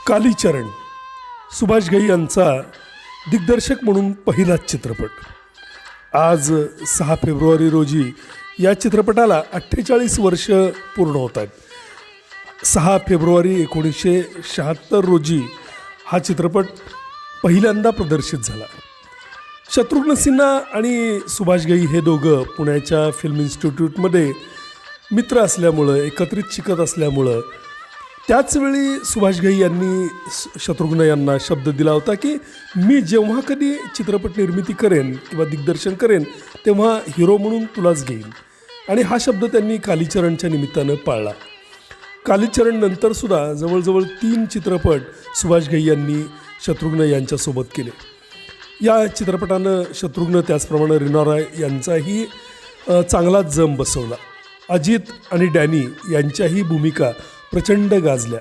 कालीचरण सुभाष घई यांचा दिग्दर्शक म्हणून पहिलाच चित्रपट। आज 6 फेब्रुवारी रोजी या चित्रपटाला 48 वर्ष पूर्ण होत आहेत। 6 फेब्रुवारी 1976 रोजी हा चित्रपट पहिल्यांदा प्रदर्शित झाला। शत्रुघ्न सिन्हा आणि सुभाष घई हे दोघं पुण्याच्या फिल्म इन्स्टिट्यूटमध्ये मित्र असल्यामुळं, एकत्रित शिकत असल्यामुळं त्याचवेळी सुभाष घई यांनी शत्रुघ्न यांना शब्द दिला होता की मी जेव्हा कधी चित्रपट निर्मिती करेन किंवा दिग्दर्शन करेन तेव्हा हिरो म्हणून तुलाच घेईन, आणि हा शब्द त्यांनी कालीचरणच्या निमित्तानं पाळला। कालीचरण नंतरसुद्धा जवळजवळ 3 चित्रपट सुभाष घई यांनी शत्रुघ्न यांच्यासोबत केले। या चित्रपटानं शत्रुघ्न त्याचप्रमाणे रीना रॉय यांचाही चांगलाच जम बसवला। अजित आणि डॅनी यांच्याही भूमिका प्रचंड गाजल्या।